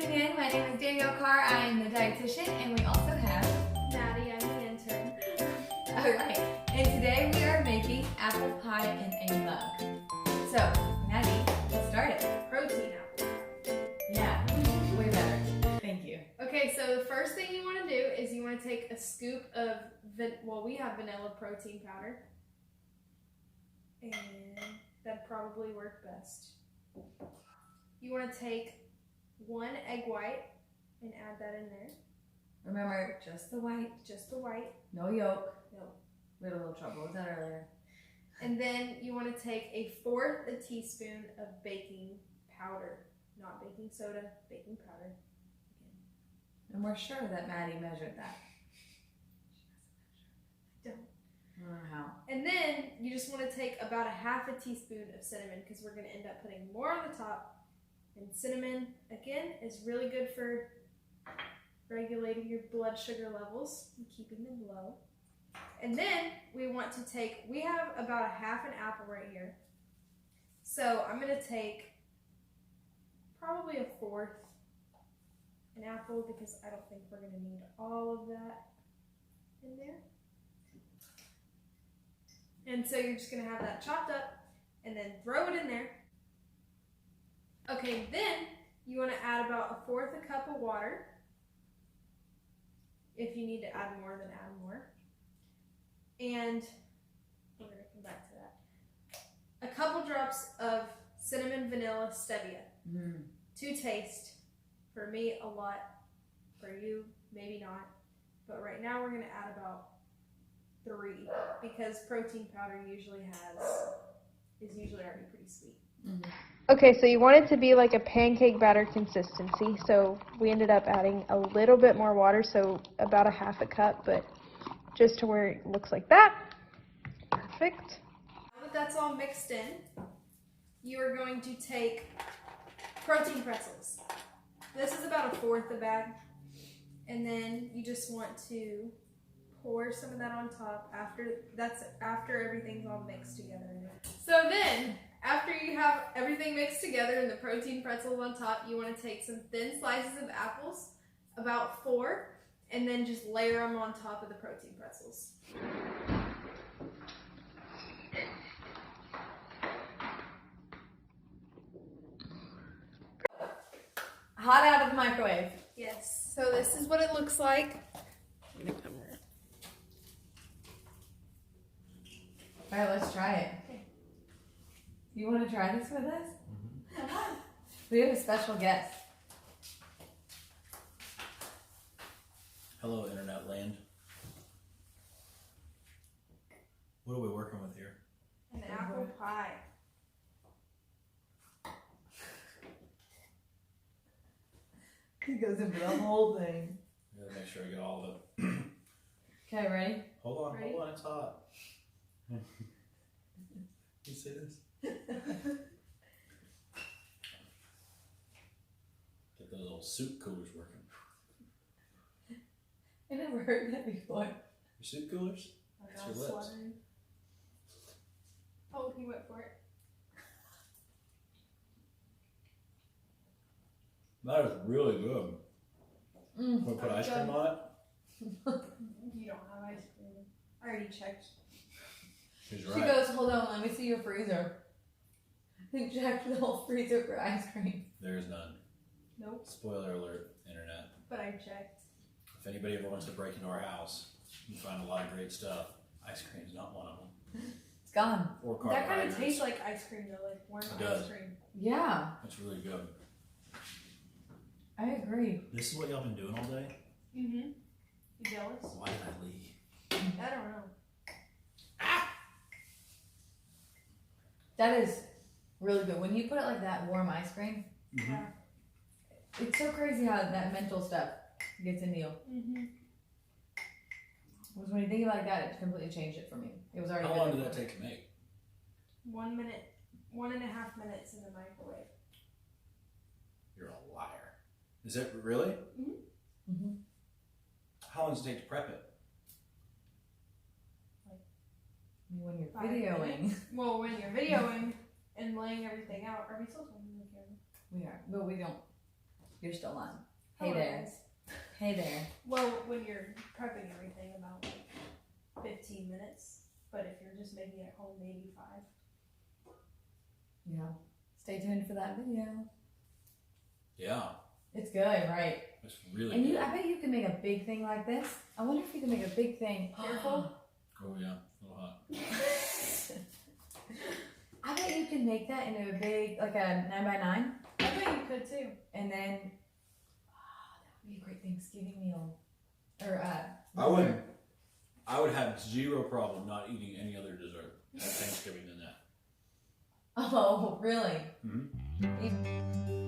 tuning in. My name is Danielle. I am the dietitian, and we also have Maddie, I'm the intern. Alright, and today we are making apple pie in a mug. So, Maddie, let's start it. Protein apple pie. Yeah, way better. Thank you. Okay, so the first thing you want to do is you want to take a scoop of, we have vanilla protein powder. And that'd probably work best. You want to take 1 egg white and add that in there. Remember, just the white. Just the white. No yolk. No. We had a little trouble with that earlier. And then you want to take 1/4 teaspoon of baking powder. Not baking soda, baking powder. And we're sure that Maddie measured that. Don't. I don't know how. And then you just want to take about 1/2 teaspoon of cinnamon because we're going to end up putting more on the top. And cinnamon, again, is really good for regulating your blood sugar levels and keeping them low. And then we want to take, we have about 1/2 an apple right here. So I'm going to take probably 1/4 an apple because I don't think we're going to need all of that in there. And so you're just going to have that chopped up and then throw it in there. Okay, then you want to add about 1/4 cup of water. If you need to add more, then add more. And we're going to come back to that. A couple drops of Cinammon Vanilla Stevia to taste. For me, a lot. For you, maybe not. But right now we're going to add about 3 because protein powder is usually already pretty sweet. Okay, so you want it to be like a pancake batter consistency, so we ended up adding a little bit more water, so about 1/2 cup, but just to where it looks like that. Perfect. Now that that's all mixed in, you are going to take protein pretzels. This is about 1/4 a bag, and then you just want to pour some of that on top after everything's all mixed together. So then, after you have everything mixed together and the protein pretzels on top, you want to take some thin slices of apples, about 4, and then just layer them on top of the protein pretzels. Hot out of the microwave. Yes, so this is what it looks like. Alright, let's try it. Okay. You want to try this with us? Come on. We have a special guest. Hello, Internet Land. What are we working with here? An apple pie. He goes in for the whole thing. I gotta make sure I get all of it. Okay, ready? Hold Ready? on, it's hot. You see this? Get those old soup coolers working. I never heard that before. Your soup coolers? It's your lips. Slaughtering. Oh, he went for it. That is really good. Want to put ice cream on it? You don't have ice cream. I already checked. She's She right. goes, hold on, let me see your freezer. They checked the whole freezer for ice cream. There's none. Nope, Spoiler alert, Internet. but I checked. If anybody ever wants to break into our house, you can find a lot of great stuff. Ice cream's not one of them. It's gone. Or That kind carbohydrates. of tastes like ice cream though, like warm It does. ice cream. Yeah, It's really good. I agree. This is what y'all been doing all day? Mm-hmm. You jealous? Why did I leave? I don't know. That is really good. When you put it like that, warm ice cream, Yeah. it's so crazy how that mental stuff gets into you. Mm-hmm. Because when you think about it like that, it completely changed it for me. It was already How good long did before. that take to make? 1 minute, 1.5 minutes in the microwave. You're a liar. Is it really? Mm-hmm. Mm-hmm. How long does it take to prep it? When you're 5 videoing. minutes. Well, when you're videoing and laying everything out, are we still talking on the camera? We are, but we don't. You're still on. Hey Hello, there. guys. Hey there. Well, when you're prepping everything, about like 15 minutes. But if you're just making it at home, maybe 5. Yeah. Stay tuned for that video. Yeah, It's good, right? it's really And good. I bet you can make a big thing like this. I wonder if you can make a big thing. Careful. Oh yeah, a little hot. I bet you can make that into a big, like a 9x9. I bet you could too. And then, that would be a great Thanksgiving meal. Or, I would have zero problem not eating any other dessert at Thanksgiving than that. Oh, really? Mm-hmm.